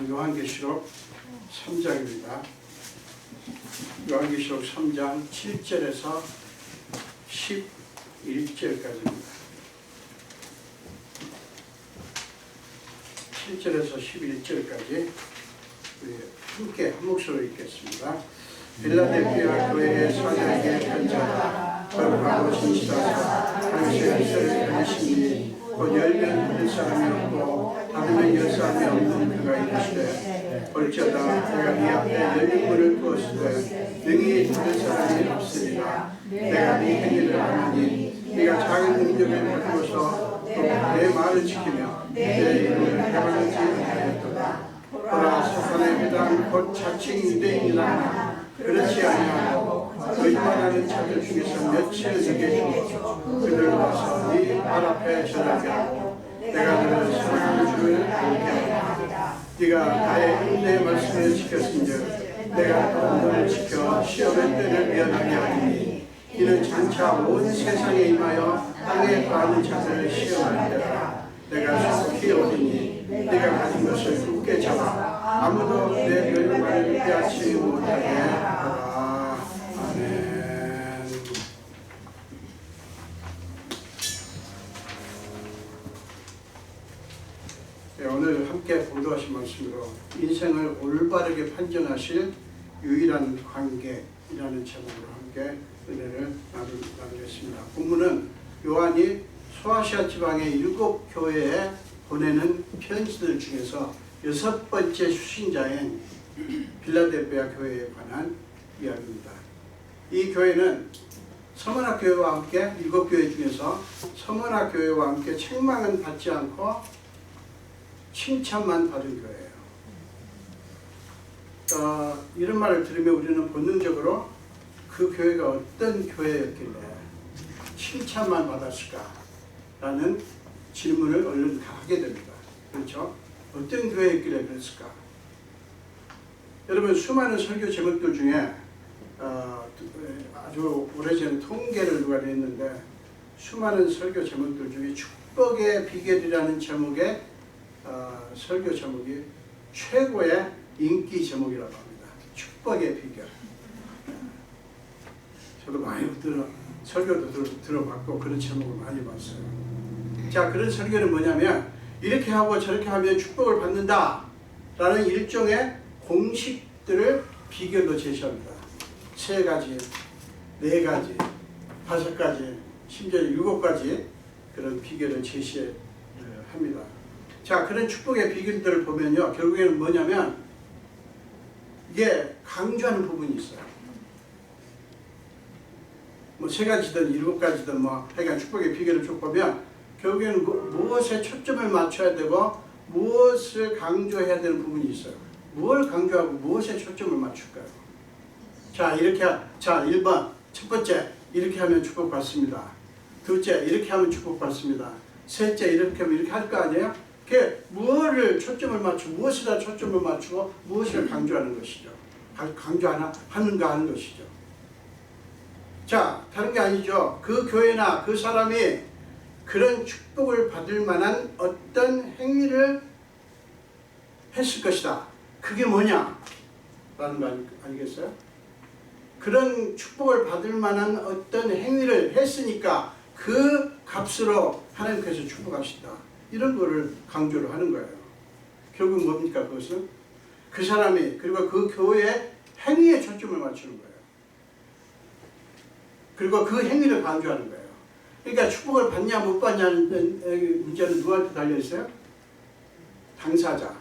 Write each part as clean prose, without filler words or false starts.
요한계시록 3장입니다. 요한계시록 3장 7절에서 11절까지입니다. 7절에서 11절까지 우리 함께 한 목소리로 읽겠습니다. 빌라델피아 교회의 사장에게 편지하라. 거룩하고 진실하사 당시의 이스라엘 하시니 곧 열면 받을 사람이 없고 다르면 열 사람이 없는 그가 이르시되 볼지어다 내가 네 앞에 열린 문을 두었을 때 능히 받을 사람이 없으리라. 내가 네 행위를 아노니 네가 작은 능력을 가지고서 내 말을 지키며 내 이름을 해방하지 아니하였도다. 보라 사탄의 회당 곧 자칭 유대인이라 그렇지 아니하고 거짓말하는 자들 중에서 며칠 내게 주어 그들을 와서 네 발 앞에 전하게 하고 내가 너를 사랑하는 줄을 알게 하리라. 네가 나의 인내의 말씀을 지켰은즉 내가 또 너를 지켜 시험의 때를 면하게 하리니 이는 장차 온 세상에 임하여 땅에 거하는 자들을 시험할 때라. 내가 속히 오리니 네가 가진 것을 굳게 잡아 아무도 내 멸망을 빼앗지 못하게 하라. 아멘. 네, 오늘 함께 봉독하신 말씀으로 인생을 올바르게 판정하실 유일한 관계이라는 제목으로 함께 은혜를 나누겠습니다. 본문은 요한이 소아시아 지방의 7교회에 보내는 편지들 중에서 6번째 수신자인 빌라델피아 교회에 관한 이야기입니다. 이 교회는 서머나 교회와 함께 7교회 중에서 서머나 교회와 함께 책망은 받지 않고 칭찬만 받은 교회예요. 이런 말을 들으면 우리는 본능적으로 그 교회가 어떤 교회였길래 칭찬만 받았을까? 라는 질문을 얼른 하게 됩니다. 그렇죠? 어떤 교회였길래 그랬을까? 여러분, 수많은 설교 제목들 중에 아주 오래전에 통계를 누가 냈는데 수많은 설교 제목들 중에 축복의 비결이라는 제목의 설교 제목이 최고의 인기 제목이라고 합니다. 축복의 비결. 저도 많이 설교도 들어봤고 그런 제목을 많이 봤어요. 자, 그런 설교는 뭐냐면 이렇게 하고 저렇게 하면 축복을 받는다 라는 일종의 공식들을 비결로 제시합니다. 3가지, 4가지, 5가지, 심지어 7가지 그런 비결을 제시합니다. 자, 그런 축복의 비결들을 보면요, 결국에는 뭐냐면 이게 강조하는 부분이 있어요. 뭐 3가지든 7가지든 뭐 하여간 축복의 비결을 쭉 보면 결국에는 무엇에 초점을 맞춰야 되고 무엇을 강조해야 되는 부분이 있어요. 뭘 강조하고 무엇에 초점을 맞출까요? 자, 1번 첫 번째 이렇게 하면 축복받습니다. 둘째 이렇게 하면 축복받습니다. 셋째 이렇게 하면 이렇게 할 거 아니에요? 그게 무엇을 초점을 맞추고 무엇에다 초점을 맞추고 무엇을 강조하는 것이죠. 하는가 하는 것이죠. 자, 다른 게 아니죠. 그 교회나 그 사람이 그런 축복을 받을 만한 어떤 행위를 했을 것이다. 그게 뭐냐? 라는 거 아니겠어요? 그런 축복을 받을 만한 어떤 행위를 했으니까 그 값으로 하나님께서 축복하시다. 이런 거를 강조를 하는 거예요. 결국 뭡니까? 그것은 그 사람이 그리고 그 교회의 행위에 초점을 맞추는 거예요. 그리고 그 행위를 강조하는 거예요. 그러니까 축복을 받냐 못 받냐는 문제는 누구한테 달려있어요? 당사자,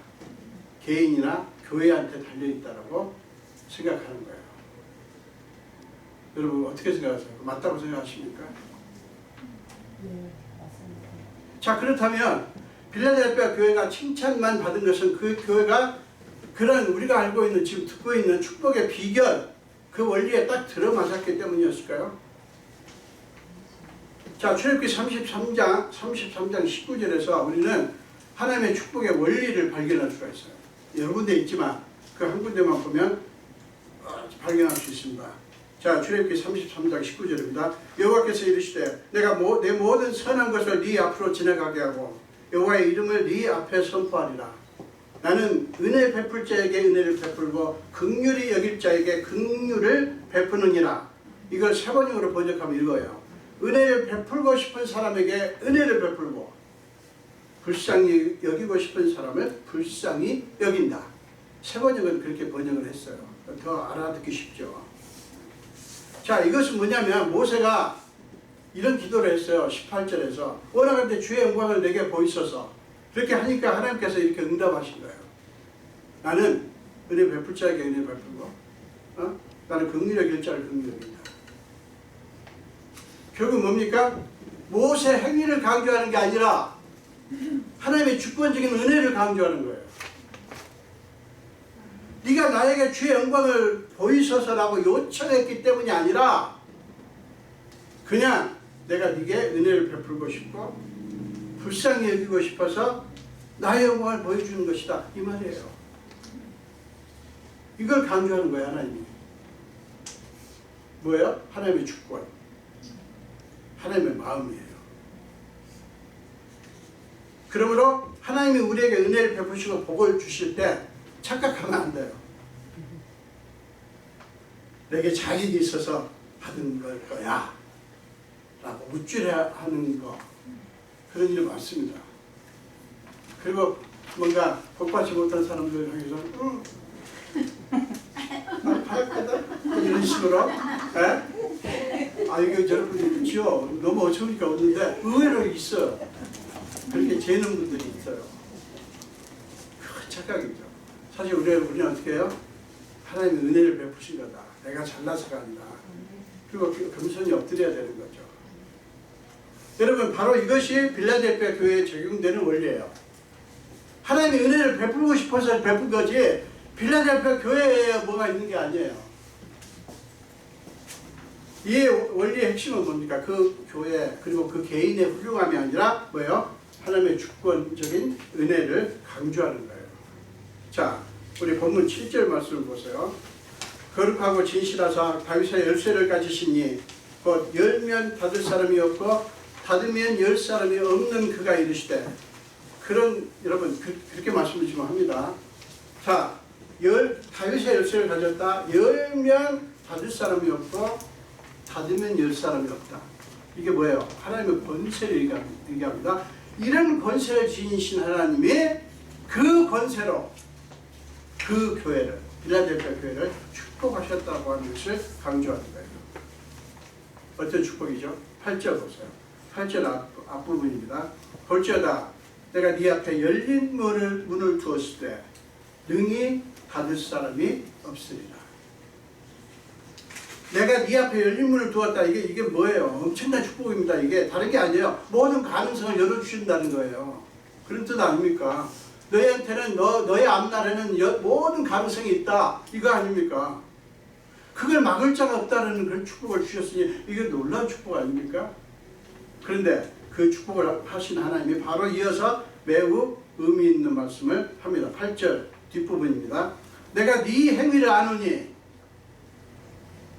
개인이나 교회한테 달려있다고 생각하는 거예요. 여러분 어떻게 생각하세요? 맞다고 생각하십니까? 네, 맞습니다. 자, 그렇다면 빌라델피아 교회가 칭찬만 받은 것은 그 교회가 그런 우리가 알고 있는 지금 듣고 있는 축복의 비결 그 원리에 딱 들어맞았기 때문이었을까요? 자, 출애굽기 33장 19절에서 우리는 하나님의 축복의 원리를 발견할 수가 있어요. 여러 군데 있지만 그 한 군데만 보면 발견할 수 있습니다. 자, 출애굽기 33장 19절입니다. 여호와께서 이르시되 내가 내 모든 선한 것을 네 앞으로 지나가게 하고 여호와의 이름을 네 앞에 선포하리라. 나는 은혜 베풀 자에게 은혜를 베풀고 긍휼히 여길 자에게 긍휼을 베푸느니라. 이걸 세 번역으로 번역하면 이거예요. 은혜를 베풀고 싶은 사람에게 은혜를 베풀고 불쌍히 여기고 싶은 사람을 불쌍히 여긴다. 세 번역은 그렇게 번역을 했어요. 더 알아듣기 쉽죠. 자, 이것은 뭐냐면 모세가 이런 기도를 했어요. 18절에서 원하건대 주의 영광을 내게 보이소서. 그렇게 하니까 하나님께서 이렇게 응답하신 거예요. 나는 은혜 베풀 자에게 은혜 베풀고 나는 긍휼히 여길 자를 긍휼히 여긴다. 결국 뭡니까? 모세 행위를 강조하는 게 아니라 하나님의 주권적인 은혜를 강조하는 거예요. 네가 나에게 주의 영광을 보이소서라고 요청했기 때문이 아니라 그냥 내가 네게 은혜를 베풀고 싶고 불쌍히 여기고 싶어서 나의 영광을 보여주는 것이다. 이 말이에요. 이걸 강조하는 거예요. 하나님이. 뭐예요? 하나님의 주권. 하나님의 마음이에요. 그러므로 하나님이 우리에게 은혜를 베푸시고 복을 주실 때 착각하면 안 돼요. 내게 자격이 있어서 받은 걸 거야 라고 우쭐해하는 거, 그런 일이 많습니다. 그리고 뭔가 복받지 못한 사람들 향해서 받았거든? 이런 식으로 이게 여러분이 그렇죠? 너무 어처구니가 없는데 의외로 있어요. 그렇게 재는 분들이 있어요. 큰 착각이죠. 사실 우리는 어떻게 해요? 하나님의 은혜를 베푸신 거다. 내가 잘나서가 아니라. 그리고 겸손히 엎드려야 되는 거죠. 여러분, 바로 이것이 빌라델피아 교회에 적용되는 원리예요. 하나님의 은혜를 베풀고 싶어서 베푼 거지 빌라델피아 교회에 뭐가 있는 게 아니에요. 이 원리의 핵심은 뭡니까? 그 교회 그리고 그 개인의 훌륭함이 아니라 뭐예요? 하나님의 주권적인 은혜를 강조하는 거예요. 자, 우리 본문 7절 말씀을 보세요. 거룩하고 진실하사 다윗의 열쇠를 가지시니 곧 열면 닫을 사람이 없고 닫으면 열 사람이 없는 그가 이르시되. 그런, 여러분 그렇게 말씀을 지금 합니다. 자, 다윗의 열쇠를 가졌다. 열면 닫을 사람이 없고 닫으면 열 사람이 없다. 이게 뭐예요? 하나님의 권세를 얘기합니다. 이런 권세를 지니신 하나님이 그 권세로 그 교회를, 빌라델피아 교회를 축복하셨다고 하는 것을 강조하는 거예요. 어떤 축복이죠? 8절 보세요. 8절 앞부분입니다. 볼지어다 내가 네 앞에 열린 문을 두었을 때 능히 닫을 사람이 없으리라. 내가 네 앞에 열린 문을 두었다. 이게 뭐예요? 엄청난 축복입니다. 이게 다른 게 아니에요. 모든 가능성을 열어주신다는 거예요. 그런 뜻 아닙니까? 너희한테는 너의 앞날에는 모든 가능성이 있다. 이거 아닙니까? 그걸 막을 자가 없다는 그런 축복을 주셨으니 이게 놀라운 축복 아닙니까? 그런데 그 축복을 하신 하나님이 바로 이어서 매우 의미 있는 말씀을 합니다. 8절 뒷부분입니다. 내가 네 행위를 아노니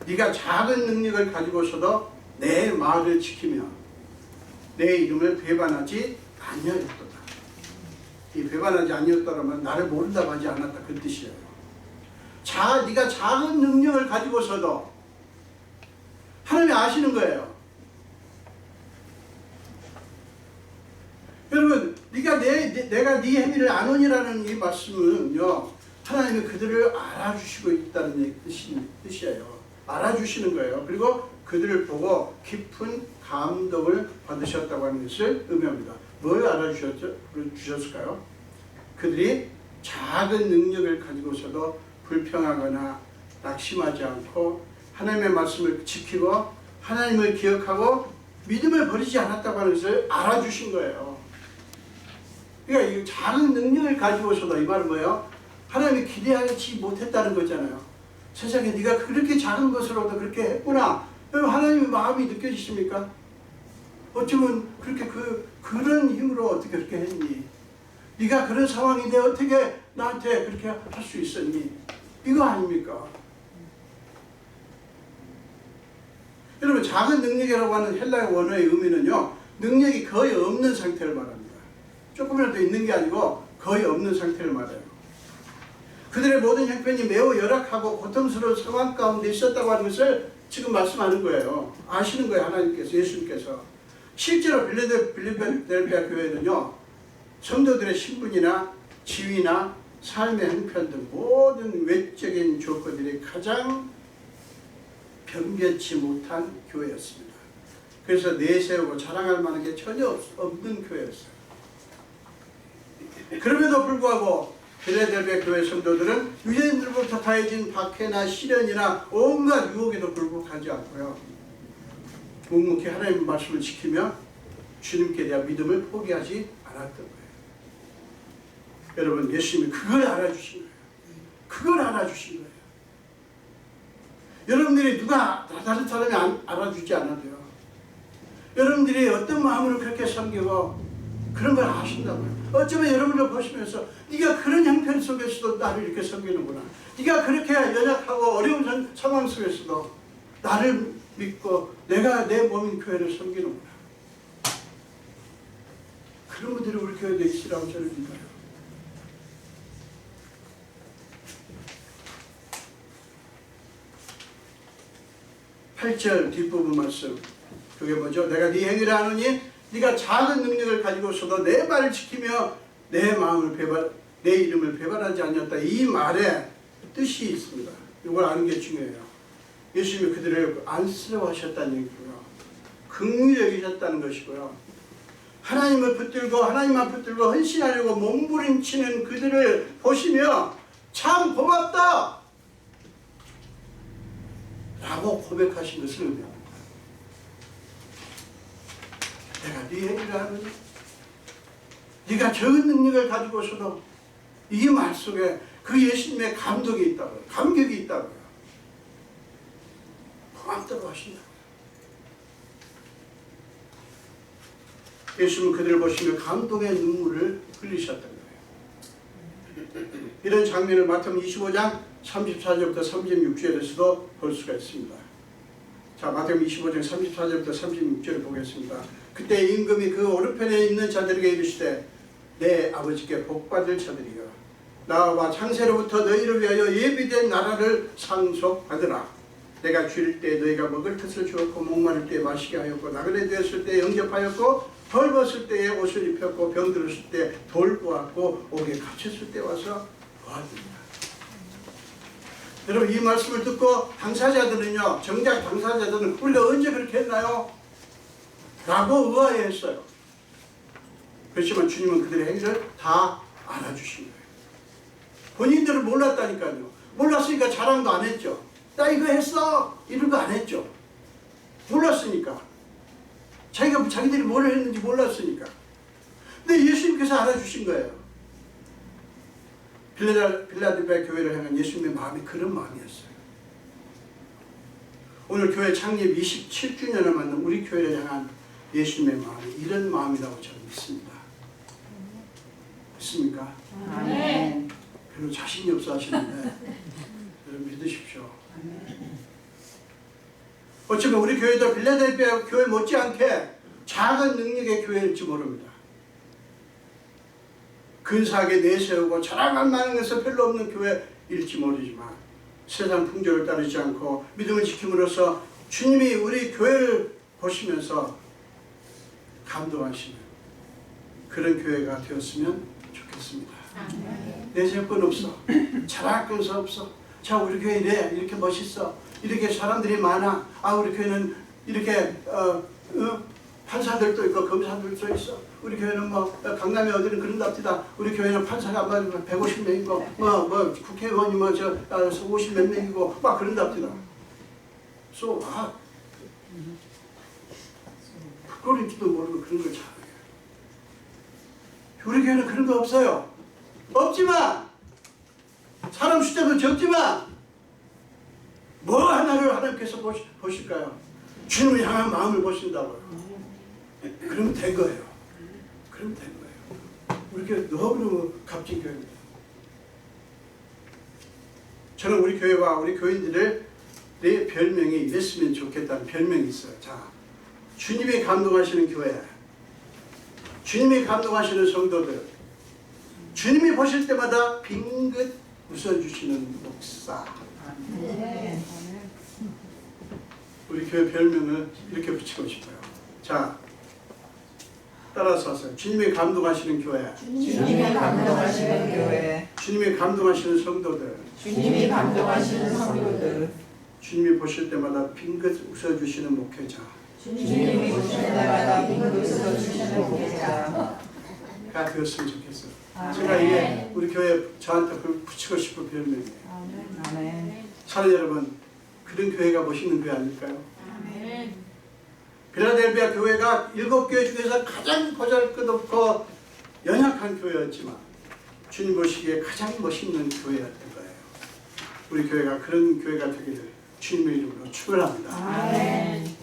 네가 작은 능력을 가지고서도 내 말을 지키며 내 이름을 배반하지 아니하였도다. 이 배반하지 아니었다라면 나를 모른다고 하지 않았다, 그 뜻이에요. 네가 작은 능력을 가지고서도 하나님이 아시는 거예요. 여러분, 내가 네 행위를 아노니라는 이 말씀은요, 하나님이 그들을 알아주시고 있다는 뜻이에요. 알아주시는 거예요. 그리고 그들을 보고 깊은 감동을 받으셨다고 하는 것을 의미합니다. 뭘 알아주셨을까요? 그들이 작은 능력을 가지고서도 불평하거나 낙심하지 않고 하나님의 말씀을 지키고 하나님을 기억하고 믿음을 버리지 않았다고 하는 것을 알아주신 거예요. 그러니까 이 작은 능력을 가지고서도, 이 말은 뭐예요? 하나님이 기대하지 못했다는 거잖아요. 세상에 네가 그렇게 작은 것으로도 그렇게 했구나. 하나님의 마음이 느껴지십니까? 어쩌면 그렇게 그런 힘으로 어떻게 그렇게 했니? 네가 그런 상황인데 어떻게 나한테 그렇게 할 수 있었니? 이거 아닙니까? 여러분, 작은 능력이라고 하는 헬라의 원어의 의미는요, 능력이 거의 없는 상태를 말합니다. 조금이라도 있는 게 아니고 거의 없는 상태를 말해요. 그들의 모든 형편이 매우 열악하고 고통스러운 상황 가운데 있었다고 하는 것을 지금 말씀하는 거예요. 아시는 거예요. 하나님께서, 예수님께서. 실제로 빌라델피아 교회는요, 성도들의 신분이나 지위나 삶의 형편 등 모든 외적인 조건들이 가장 변변치 못한 교회였습니다. 그래서 내세우고 자랑할 만한 게 전혀 없는 교회였어요. 그럼에도 불구하고 빌라델피아 교회 성도들은 유대인들부터 가해진 박해나 시련이나 온갖 유혹에도 굴복하지 않고요, 묵묵히 하나님의 말씀을 지키며 주님께 대한 믿음을 포기하지 않았던 거예요. 여러분, 예수님이 그걸 알아주신 거예요. 그걸 알아주신 거예요. 여러분들이 누가 다른 사람이 알아주지 않아도요, 여러분들이 어떤 마음으로 그렇게 섬기고 그런 걸 아신다고요. 어쩌면 여러분을 보시면서 네가 그런 형편 속에서도 나를 이렇게 섬기는구나, 네가 그렇게 연약하고 어려운 상황 속에서도 나를 믿고 내가 내 몸인 교회를 섬기는구나, 그런 분들이 우리 교회에 있으라고 저는 믿어요. 8절 뒷부분 말씀, 그게 뭐죠? 내가 네 행위를 아노니 네가 작은 능력을 가지고서도 내 말을 지키며 내 이름을 배반하지 않았다. 이 말에 뜻이 있습니다. 이걸 아는 게 중요해요. 예수님이 그들을 안쓰러워하셨다는 얘기고요, 긍휼히 여기셨다는 것이고요, 하나님을 붙들고 하나님만 붙들고 헌신하려고 몸부림치는 그들을 보시며 참 고맙다 라고 고백하신 것을 의미합니다. 내가 네 얘기를 하느니 네가 적은 능력을 가지고서도 이 말 속에 그 예수님의 감동이 있다고요, 감격이 있다고요, 고맙다고 하신다고요. 예수님은 그들을 보시며 감동의 눈물을 흘리셨던 거예요. 이런 장면을 마태복음 25장 34절부터 36절에서도 볼 수가 있습니다. 자, 마태복음 25장 34절부터 36절을 보겠습니다. 그때 임금이 그 오른편에 있는 자들에게 이르시되 내 아버지께 복받을 자들이여, 나와 창세로부터 너희를 위하여 예비된 나라를 상속받으라. 내가 줄일 때 너희가 먹을 것을 주었고, 목마를 때 마시게 하였고, 나그네 되었을 때 영접하였고, 벌벗을 때에 옷을 입혔고, 병들었을 때 돌보았고, 옥에 갇혔을 때 와서 보았느니라. 여러분, 이 말씀을 듣고 당사자들은요, 정작 당사자들은 우리가 언제 그렇게 했나요? 라고 의아해했어요. 그렇지만 주님은 그들의 행위를 다 알아주신 거예요. 본인들은 몰랐다니까요. 몰랐으니까 자랑도 안 했죠. 나 이거 했어! 이런 거 안 했죠. 몰랐으니까. 자기들이 뭘 했는지 몰랐으니까. 근데 예수님께서 알아주신 거예요. 빌라델피아 교회를 향한 예수님의 마음이 그런 마음이었어요. 오늘 교회 창립 27주년을 맞는 우리 교회를 향한 예수님의 마음이 이런 마음이라고 저는 믿습니다. 믿습니까? 아멘. 별로 자신이 없어 하시는데 여러분 믿으십시오. 어쩌면 우리 교회도 빌라델피아 교회 못지않게 작은 능력의 교회일지 모릅니다. 근사하게 내세우고 자랑할 만한 것은 별로 없는 교회일지 모르지만 세상 풍조를 따르지 않고 믿음을 지킴으로써 주님이 우리 교회를 보시면서 감동하시는 그런 교회가 되었으면 좋겠습니다. 내세울 건 없어. 자랑할 건 없어. 자, 우리 교회 이렇게 멋있어. 이렇게 사람들이 많아. 아, 우리 교회는 이렇게 판사들도 있고 검사들도 있어. 우리 교회는 뭐 강남에 어디는 그런답니다. 우리 교회는 판사가 아마 150명이고 뭐 국회의원이 뭐 저 50몇 명이고 막 그런답니다. So what? 부끄러운지도 모르고 그런 걸 잘해요. 우리 교회는 그런 거 없어요. 없지만 사람 숫자도 적지만 뭐 하나를 하나님께서 보실까요? 주님을 향한 마음을 보신다고요. 그러면 된 거예요. 그러면 된 거예요. 우리 교회 너무너무 값진 교회입니다. 저는 우리 교회와 우리 교인들을 내 별명이 이랬으면 좋겠다는 별명이 있어요. 자, 주님이 감동하시는 교회, 주님이 감동하시는 성도들, 주님이 보실 때마다 빙긋 웃어주시는 목사. 네. 우리 교회 별명을 이렇게 붙이고 싶어요. 자, 따라서 하세요. 주님이 감동하시는 교회. 주님이 감동하시는 교회. 주님이 감동하시는 성도들. 주님이 감동하시는 성도들. 주님이 보실 때마다 빙긋 웃어주시는 목회자. 주님이 보실 때마다 빙긋 웃어주시는 목회자가 되었으면 좋겠어요. 아멘. 제가 이게 우리 교회 저한테 붙이고 싶은 별명이에요. 아멘. 사랑 여러분, 그런 교회가 멋있는 교회 아닐까요? 필라델피아 교회가 7교회 중에서 가장 보잘것없고 연약한 교회였지만 주님 보시기에 가장 멋있는 교회였던 거예요. 우리 교회가 그런 교회가 되기를 주님의 이름으로 축원합니다. 아멘.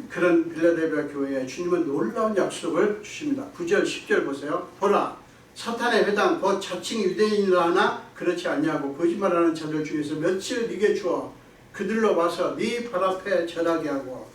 그런 필라델피아 교회에 주님은 놀라운 약속을 주십니다. 9절 10절 보세요. 보라, 사탄의 회당 곧 자칭 유대인이라 하나 그렇지 아니하고 거짓말하는 자들 중에서 며칠 네게 주어 그들로 와서 네 발 앞에 절하게 하고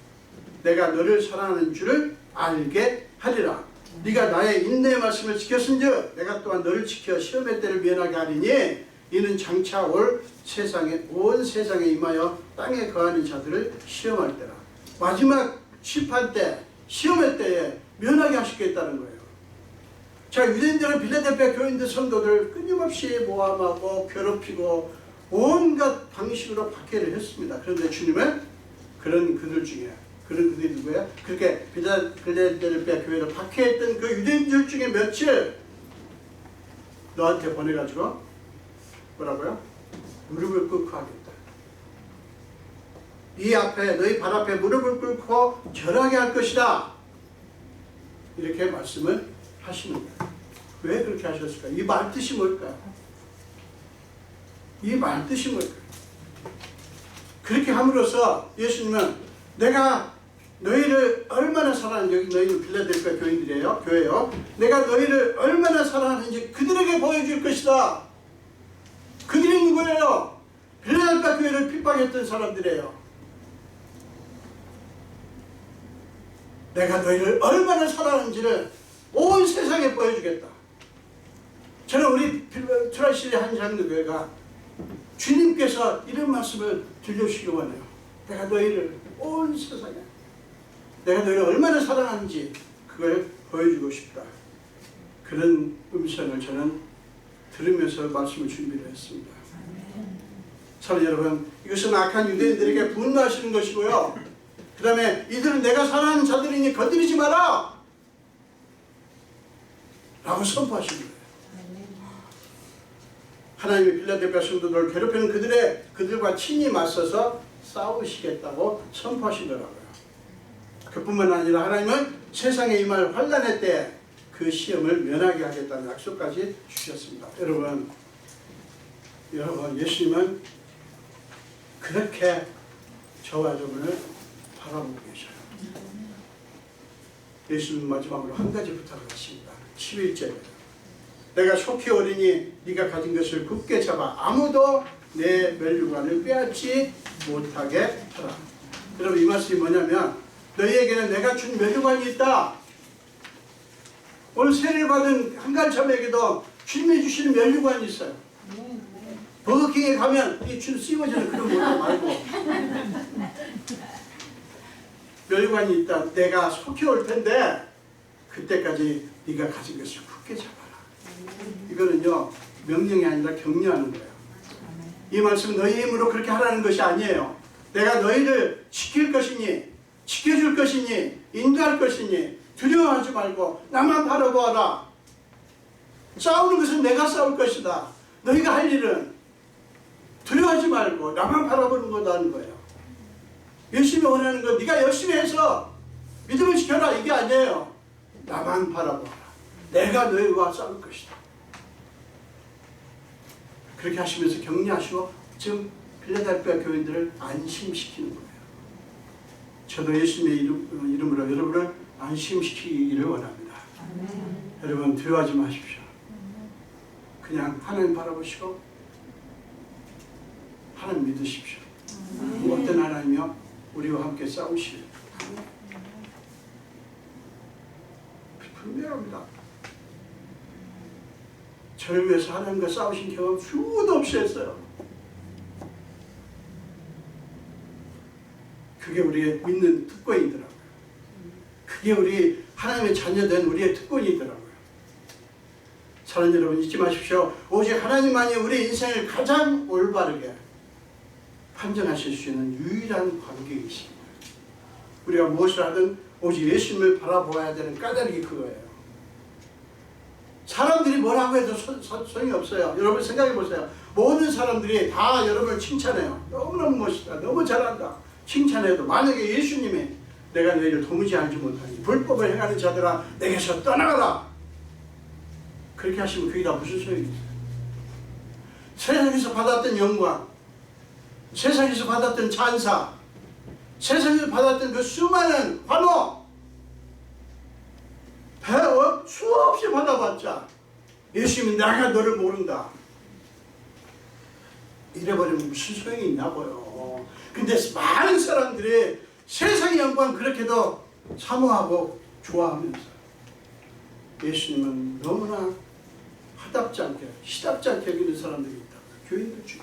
내가 너를 사랑하는 줄을 알게 하리라. 네가 나의 인내의 말씀을 지켰은즉 내가 또한 너를 지켜 시험의 때를 면하게 하리니 이는 장차 올 세상에 온 세상에 임하여 땅에 거하는 자들을 시험할 때라. 마지막 심판 때 시험의 때에 면하게 하시겠다는 거예요. 자, 유대인들은 필라델피아 교인들 성도들 끊임없이 모함하고 괴롭히고 온갖 방식으로 박해를 했습니다. 그런데 주님은 그런 그들 중에 그런 그들이 누구예요? 그렇게 필라델피아 교회를 박해했던 그 유대인들 중에 며칠 너한테 보내가지고 뭐라고요? 무릎을 꿇고 하겠다. 이 앞에 너희 발 앞에 무릎을 꿇고 절하게 할 것이다. 이렇게 말씀을 하시는 거예요. 왜 그렇게 하셨을까? 이 말 뜻이 뭘까요? 이 말 뜻이 뭘까요? 그렇게 함으로써 예수님은 내가 너희를 얼마나 사랑하는지, 여기 너희는 필라델피아 교인들이에요. 교회요. 내가 너희를 얼마나 사랑하는지 그들에게 보여줄 것이다. 그들이 누구예요? 필라델피아 교회를 핍박했던 사람들이에요. 내가 너희를 얼마나 사랑하는지를 온 세상에 보여주겠다. 저는 우리 트라이시리 한장로교회가 주님께서 이런 말씀을 들려주시기 원해요. 내가 너희를 온 세상에 내가 너희를 얼마나 사랑하는지 그걸 보여주고 싶다. 그런 음성을 저는 들으면서 말씀을 준비를 했습니다. 사랑 여러분, 이것은 악한 유대인들에게 분노하시는 것이고요. 그 다음에 이들은 내가 사랑하는 자들이니 건드리지 마라 라고 선포하시는 거예요. 하나님의 필라델피아 성도들을 괴롭히는 그들과 친히 맞서서 싸우시겠다고 선포하시더라고요. 그뿐만 아니라 하나님은 세상에 임할 환난의 때 그 시험을 면하게 하겠다는 약속까지 주셨습니다. 여러분 예수님은 그렇게 저와 여러분을 바라보고 계셔요. 예수님 마지막으로 한 가지 부탁을 하십니다. 11절에 내가 속히 오리니 네가 가진 것을 굳게 잡아 아무도 내 멸류관을 빼앗지 못하게 하라. 여러분 이 말씀이 뭐냐면 너희에게는 내가 준 멸류관이 있다. 오늘 세례를 받은 한갈참에게도 주님이 주시는 멸류관이 있어요. 버거킹에 가면 이 줄 씌워지는 그런 것도 말고 멸류관이 있다. 내가 속히 올 텐데 그때까지 네가 가진 것을 굳게 잡아라. 이거는요 명령이 아니라 격려하는 거예요. 이 말씀은 너희 힘으로 그렇게 하라는 것이 아니에요. 내가 너희를 지킬 것이니 지켜줄 것이니 인도할 것이니 두려워하지 말고 나만 바라보아라. 싸우는 것은 내가 싸울 것이다. 너희가 할 일은 두려워하지 말고 나만 바라보는 거라는 거예요. 열심히 원하는 건 네가 열심히 해서 믿음을 지켜라 이게 아니에요. 나만 바라보아라. 내가 너희와 싸울 것이다. 그렇게 하시면서 격려하시고 지금 필라델피아 교인들을 안심시키는 거예요. 저도 예수님의 이름으로 여러분을 안심시키기를 원합니다. 여러분 두려워하지 마십시오. 그냥 하나님 바라보시고 하나님 믿으십시오. 어떤 하나님이요? 우리와 함께 싸우실 분명합니다. 저를 위해서 하나님과 싸우신 경험 수도 없이 했어요. 그게 우리의 믿는 특권이더라고요. 그게 우리 하나님의 자녀된 우리의 특권이더라고요. 사랑하는 여러분, 잊지 마십시오. 오직 하나님만이 우리 인생을 가장 올바르게 판정하실 수 있는 유일한 관계이십니다. 우리가 무엇을 하든 오직 예수님을 바라보아야 되는 까닭이 그거예요. 사람들이 뭐라고 해도 소용이 없어요. 여러분 생각해 보세요. 모든 사람들이 다 여러분을 칭찬해요. 너무너무 멋있다, 너무 잘한다 칭찬해도 만약에 예수님이 내가 너희를 도무지 알지 못하니 불법을 행하는 자들아 내게서 떠나가라 그렇게 하시면 그게 다 무슨 소용이 있어요. 세상에서 받았던 영광, 세상에서 받았던 찬사, 세상에서 받았던 그 수많은 환호 수없이 받아봤자 예수님이 내가 너를 모른다 이래버리면 무슨 소용이 있냐고요. 근데 많은 사람들이 세상의 영광 그렇게도 사모하고 좋아하면서 예수님은 너무나 하답지 않게 시답지 않게 여기는 사람들이 있다. 교인들 중에.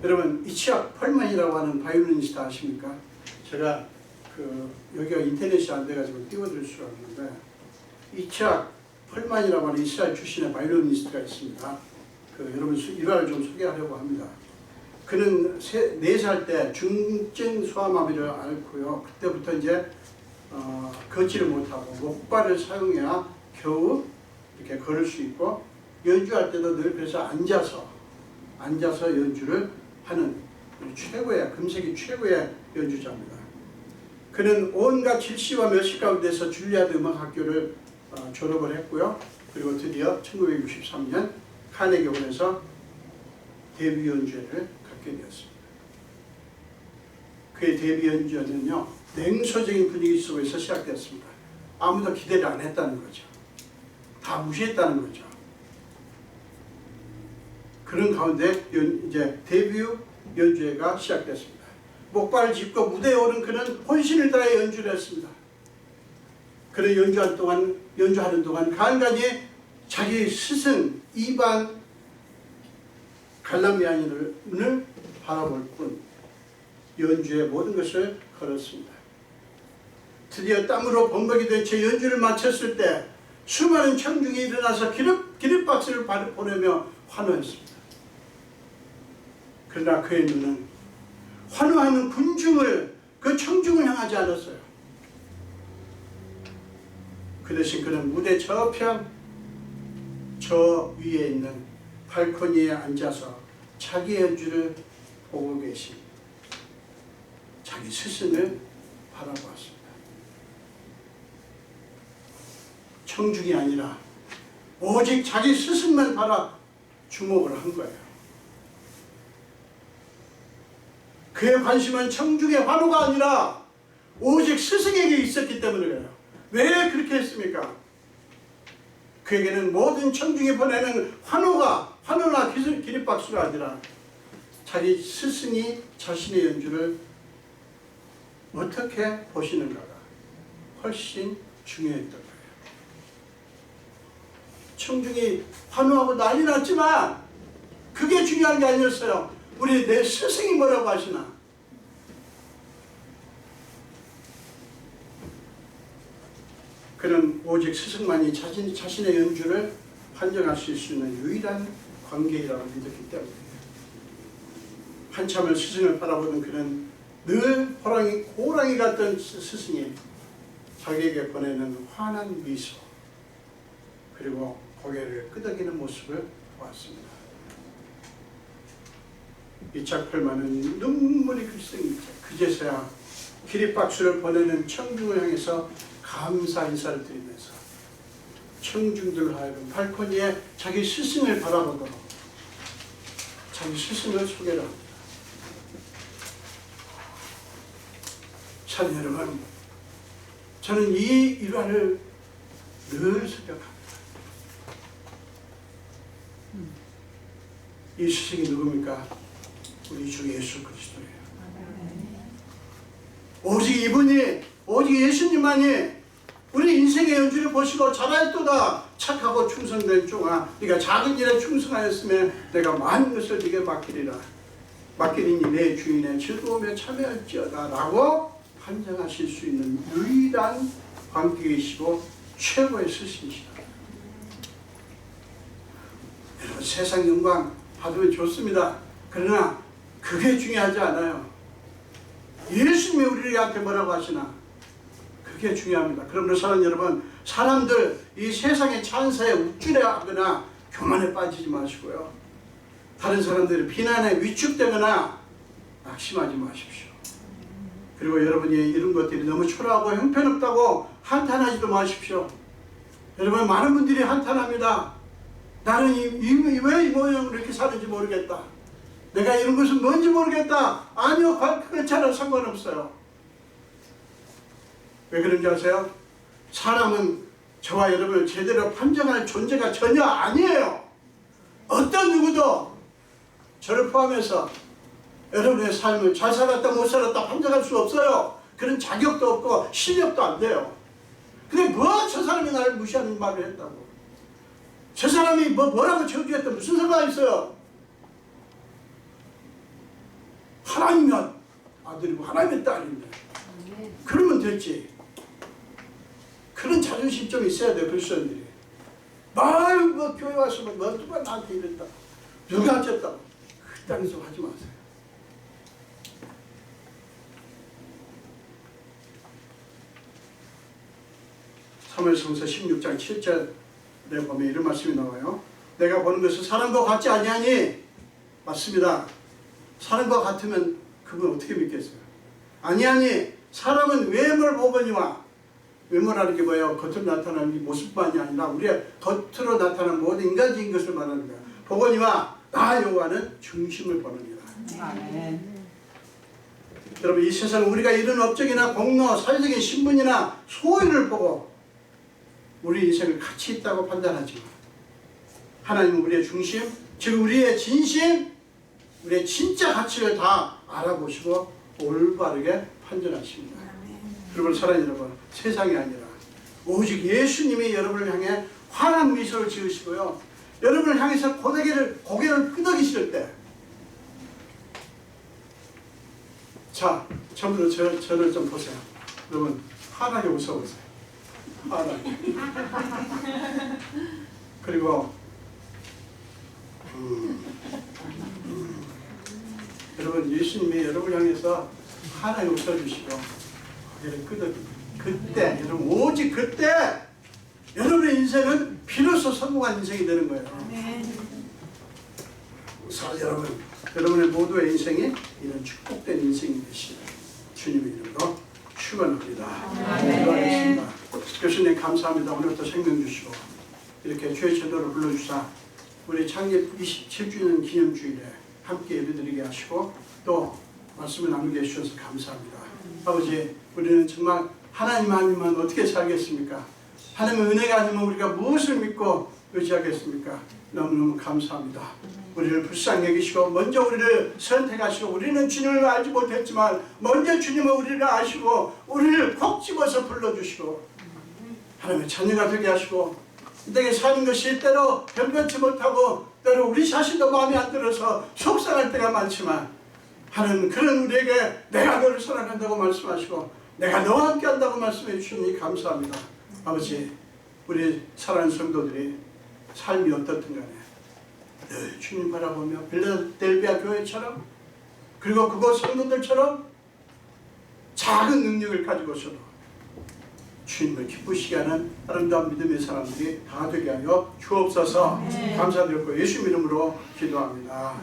여러분 이치학 펄만이라고 하는 바이올리니스트 아십니까? 제가 여기가 인터넷이 안 돼가지고 띄워드릴 수가 없는데 이치학 펄만이라고 하는 이스라엘 출신의 바이올리니스트가 있습니다. 여러분 일화를 좀 소개하려고 합니다. 그는 4살 때 중증 소아마비를 앓고요. 그때부터 이제 걷지를 못하고 목발을 사용해야 겨우 이렇게 걸을 수 있고 연주할 때도 늘 그래서 앉아서 연주를 하는 최고의 금세기 최고의 연주자입니다. 그는 온갖 질시와 멸시 가운데서 줄리아드 음악학교를 졸업을 했고요. 그리고 드디어 1963년 카네기홀에서 데뷔 연주회를 갖게 되었습니다. 그의 데뷔 연주회는요 냉소적인 분위기 속에서 시작됐습니다. 아무도 기대를 안 했다는 거죠. 다 무시했다는 거죠. 그런 가운데 이제 데뷔 연주회가 시작됐습니다. 목발을 짚고 무대에 오른 그는 혼신을 다해 연주를 했습니다. 그는 연주하는 동안 간간히 자기 스승 이반 갈라미안을 바라볼 뿐 연주의 모든 것을 걸었습니다. 드디어 땀으로 범벅이 된 채 연주를 마쳤을 때 수많은 청중이 일어나서 기립박수를 보내며 환호했습니다. 그러나 그의 눈은 환호하는 그 청중을 향하지 않았어요. 그 대신 그는 무대 저편 저 위에 있는 발코니에 앉아서 자기 연주를 보고 계신 자기 스승을 바라보았습니다. 청중이 아니라 오직 자기 스승만 주목을 한 거예요. 그의 관심은 청중의 환호가 아니라 오직 스승에게 있었기 때문에 그래요. 왜 그렇게 했습니까? 그에게는 모든 청중이 보내는 환호나 기립박수가 아니라 자기 스승이 자신의 연주를 어떻게 보시는가가 훨씬 중요했던 거예요. 청중이 환호하고 난리 났지만 그게 중요한 게 아니었어요. 우리 내 스승이 뭐라고 하시나? 그는 오직 스승만이 자신의 연주를 판정하실 수 있는 유일한 관계이라고 믿었기 때문이에요. 한참을 스승을 바라보는 그는 늘 호랑이 같던 스승이 자기에게 보내는 환한 미소 그리고 고개를 끄덕이는 모습을 보았습니다. 이치학 펄만은 눈물이 글썽이죠. 그제서야 기립박수를 보내는 청중을 향해서 감사 인사를 드리면서 청중들 하여금 발코니에 자기 스승을 바라보도록 자기 스승을 소개를 합니다. 참 여러분, 저는 이 일화를 늘 생각합니다. 이 스승이 누굽니까? 우리 주 예수 그리스도예요. 오직 이분이, 오직 예수님만이 우리 인생의 연주를 보시고 잘하였도다 착하고 충성된 종아 네가 작은 일에 충성하였으면 내가 많은 것을 네게 맡기리라. 맡기리니 내 주인의 즐거움에 참여할지어다 라고 판정하실 수 있는 유일한 관객이시고 최고의 스승이시다. 여러분 세상 영광 받으면 좋습니다. 그러나 그게 중요하지 않아요. 예수님이 우리한테 뭐라고 하시나 그게 중요합니다. 그러므로 사랑하는 여러분, 사람들 이 세상의 찬사에 우쭐해하거나 교만에 빠지지 마시고요. 다른 사람들의 비난에 위축되거나 낙심하지 마십시오. 그리고 여러분이 이런 것들이 너무 초라하고 형편없다고 한탄하지도 마십시오. 여러분 많은 분들이 한탄합니다. 나는 왜 이 모양으로 이렇게 사는지 모르겠다. 내가 이런 것은 뭔지 모르겠다. 아니요, 그렇잖아. 상관없어요. 왜 그런지 아세요? 사람은 저와 여러분을 제대로 판정할 존재가 전혀 아니에요. 어떤 누구도 저를 포함해서 여러분의 삶을 잘 살았다 못 살았다 판정할 수 없어요. 그런 자격도 없고 실력도 안 돼요. 근데 뭐 저 사람이 나를 무시하는 말을 했다고, 저 사람이 뭐라고 저주했다 무슨 상관이 있어요? 하나님의 아들이고 하나님의 딸인데 그러면 됐지. 그런 자존심 좀 있어야 돼요. 그리스도인들이 교회 와서 누가 나한테 이랬다 누가 어쨌다 그딴 소리 하지 마세요. 사무엘상서 16장 7절에 보면 이런 말씀이 나와요. 내가 보는 것은 사람과 같지 아니하니. 맞습니다. 사람과 같으면 그분 어떻게 믿겠어요? 아니하니 사람은 외모를 보거니와, 외모라는 게 뭐예요? 겉으로 나타나는 모습만이 아니라 우리의 겉으로 나타나는 모든 인간적인 것을 말하는 거예요. 보거니와 나 여호와는 중심을 보느니라. 아멘. 여러분 이 세상 우리가 이룬 업적이나 공로, 사회적인 신분이나 소유를 보고 우리 인생을 가치 있다고 판단하지만 하나님은 우리의 중심, 즉 우리의 진심, 우리의 진짜 가치를 다 알아보시고 올바르게 판단하십니다. 여러분 사랑하는 여러분, 세상이 아니라 오직 예수님이 여러분을 향해 환한 미소를 지으시고요, 여러분을 향해서 고개를 끄덕이실 때, 자 전부 저를 좀 보세요. 여러분 환하게 웃어보세요. 환하게. 그리고 여러분 예수님이 여러분을 향해서 환하게 웃어주시고 고개를 끄덕이고, 그때 여러분 오직 그때 여러분의 인생은 비로소 성공한 인생이 되는 거예요. 여러분의 모두의 인생이 이런 축복된 인생이 되시길 주님의 이름으로 축원합니다. 기도하겠습니다. 교수님 감사합니다. 오늘부터 생명 주시고 이렇게 주의 제도를 불러주사 우리 창립 27주년 기념주일에 함께 예배드리게 하시고 또 말씀을 나누게 해주셔서 감사합니다. 아버지, 우리는 정말 하나님만 어떻게 살겠습니까? 하나님의 은혜가 아니면 우리가 무엇을 믿고 의지하겠습니까? 너무너무 감사합니다. 우리를 불쌍히 여기시고 먼저 우리를 선택하시고, 우리는 주님을 알지 못했지만 먼저 주님은 우리를 아시고 우리를 콕 집어서 불러주시고 하나님의 자녀가 되게 하시고, 이 땅에 사는 것이 때로 변변치 못하고 때로 우리 자신도 마음에 안 들어서 속상할 때가 많지만 하나님 그런 우리에게 내가 너를 사랑한다고 말씀하시고 내가 너와 함께 한다고 말씀해 주시니 감사합니다. 아버지, 우리 사랑하는 성도들이 삶이 어떻든 간에 늘 주님 바라보며 빌라델비아 교회처럼, 그리고 그곳 성도들처럼 작은 능력을 가지고서도 주님을 기쁘시게 하는 아름다운 믿음의 사람들이 다 되게 하여 주옵소서. 감사드렸고 예수 이름으로 기도합니다.